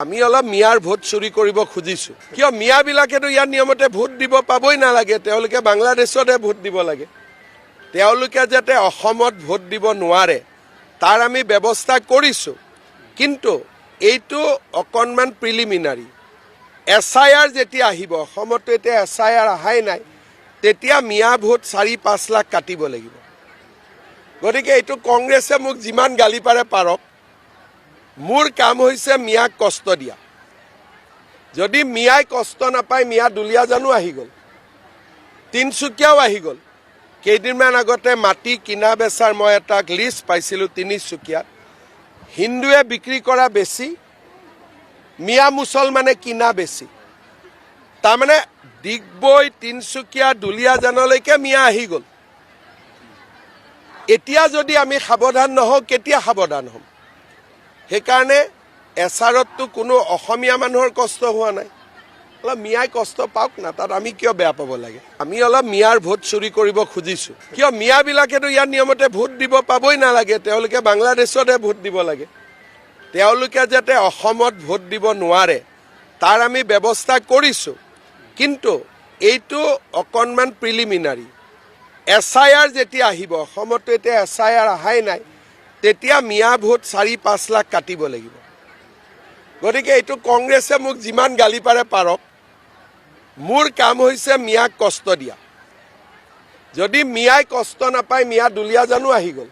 আমি অলপ মিয়াৰ ভোট চুৰি কৰিব খুজিছো কিয় মিয়াবিলাকেতো ইয়াৰ নিয়মতে ভোট দিব পাবই নালাগে তেওঁলোকে বাংলাদেশতে ভোট দিব লাগে তেওঁলোকে যাতে অসমত ভোট দিব নোৱাৰে তাৰ আমি ব্যৱস্থা কৰিছো কিন্তু এইটো অকনমান প্ৰিলিমিনাৰী এসআইআৰ যেতিয়া আহিব অসমত এতিয়া এসআইআৰ আহাই নাই তেতিয়া মিয়া ভোট 4-5 লাখ কাটিব লাগিব গতিকে এইটো কংগ্ৰেছে মোক যিমান গালি পাৰে পাৰক মোৰ কাম হৈছে মিয়াক কষ্ট দিয়া যদি মিয়াই কষ্ট নাপায় মিয়া দুলিয়া জানো আহি গল তিনসুকিয়াও আহি গল কেইদিনমান আগতে মাটি কিনা বেচাৰ মই এটা লিষ্ট পাইছিলো তিনসুকিয়াত হিন্দুৱে বিক্ৰী কৰা বেছি মিয়া মুছলমানে কিনা বেছি তাৰমানে দিগবৈ তিনসুকিয়া দুলিয়া জানলৈকে মিয়া আহি গল এতিয়া যদি আমি সাৱধান নহওঁ কেতিয়া সাৱধান হ'ম সেইকাৰণে এছআৰতটো কোনো অসমীয়া মানুহৰ কষ্ট হোৱা নাই অলপ মিয়াই কষ্ট পাওক না তাত আমি কিয় বেয়া পাব লাগে আমি অলপ মিয়াৰ ভোট চুৰি কৰিব খুজিছো কিয় মিয়াবিলাকেতো ইয়াৰ নিয়মতে ভোট দিব পাবই নালাগে তেওঁলোকে বাংলাদেশতে ভোট দিব লাগে তেওঁলোকে যাতে অসমত ভোট দিব নোৱাৰে তাৰ আমি ব্যৱস্থা কৰিছো কিন্তু এইটো অকনমান প্ৰিলিমিনাৰী এসআইআৰ যেতিয়া আহিব অসমত এতিয়া এসআইআৰ আহাই নাই তেতিয়া মিয়া ভোট 4-5 লাখ কাটিব লাগিব গতিকে এইটো কংগ্ৰেছে মোক যিমান গালি পাৰে পাৰক মোৰ কাম হৈছে মিয়াক কষ্ট দিয়া যদি মিয়াই কষ্ট নাপায় মিয়া দুলিয়া জানো আহি গল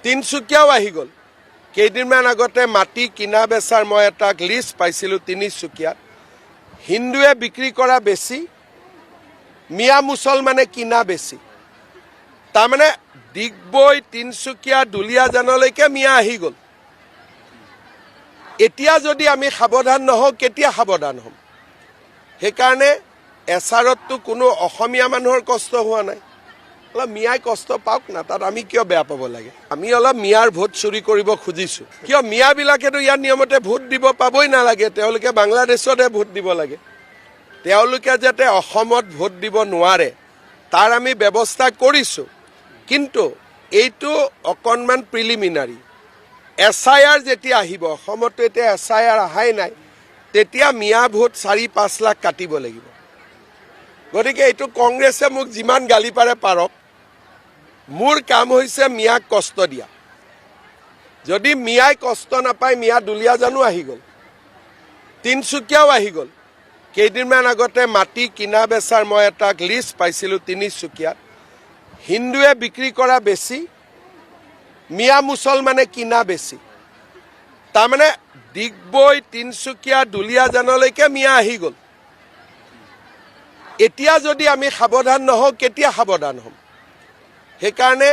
তিনসুকিয়াও আহি গল কেইদিনমান আগতে মাটি কিনা বেচাৰ মই এটা লিষ্ট পাইছিলো তিনসুকিয়াত হিন্দুৱে বিক্ৰী কৰা বেছি মিয়া মুছলমানে কিনা বেছি তাৰমানে দিগবৈ তিনসুকিয়া দুলিয়া জানলৈকে মিয়া আহি গল এতিয়া যদি আমি সাৱধান নহওঁ কেতিয়া সাৱধান হ'ম সেইকাৰণে এছআৰতটো কোনো অসমীয়া মানুহৰ কষ্ট হোৱা নাই অলপ মিয়াই কষ্ট পাওক না তাত আমি কিয় বেয়া পাব লাগে আমি অলপ মিয়াৰ ভোট চুৰি কৰিব খুজিছো কিয় মিয়াবিলাকেতো ইয়াৰ নিয়মতে ভোট দিব পাবই নালাগে তেওঁলোকে বাংলাদেশতে ভোট দিব লাগে তেওঁলোকে যাতে অসমত ভোট দিব নোৱাৰে তাৰ আমি ব্যৱস্থা কৰিছো কিন্তু এইটো অকনমান প্ৰিলিমিনাৰী এসআইআৰ যেতিয়া আহিব অসমত এতিয়া এসআইআৰ আহাই নাই তেতিয়া মিয়া ভোট 4-5 লাখ কাটিব লাগিব গতিকে এইটো কংগ্ৰেছে মোক যিমান গালি পাৰে পাৰক মোৰ কাম হৈছে মিয়াক কষ্ট দিয়া যদি মিয়াই কষ্ট নাপায় মিয়া দুলিয়া জানো আহি গল তিনসুকিয়াও আহি গল কেইদিনমান আগতে মাটি কিনা বেচাৰ মই এটা লিষ্ট পাইছিলো তিনসুকিয়াত হিন্দুৱে বিক্ৰী কৰা বেছি মিয়া মুছলমানে কিনা বেছি তাৰমানে দিগবৈ তিনসুকিয়া দুলিয়া জানলৈকে মিয়া আহি গল এতিয়া যদি আমি সাৱধান নহওঁ কেতিয়া সাৱধান হ'ম সেইকাৰণে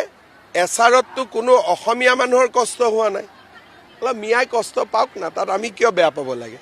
এছআৰতটো কোনো অসমীয়া মানুহৰ কষ্ট হোৱা নাই অলপ মিয়াই কষ্ট পাওক না তাত আমি কিয় বেয়া পাব লাগে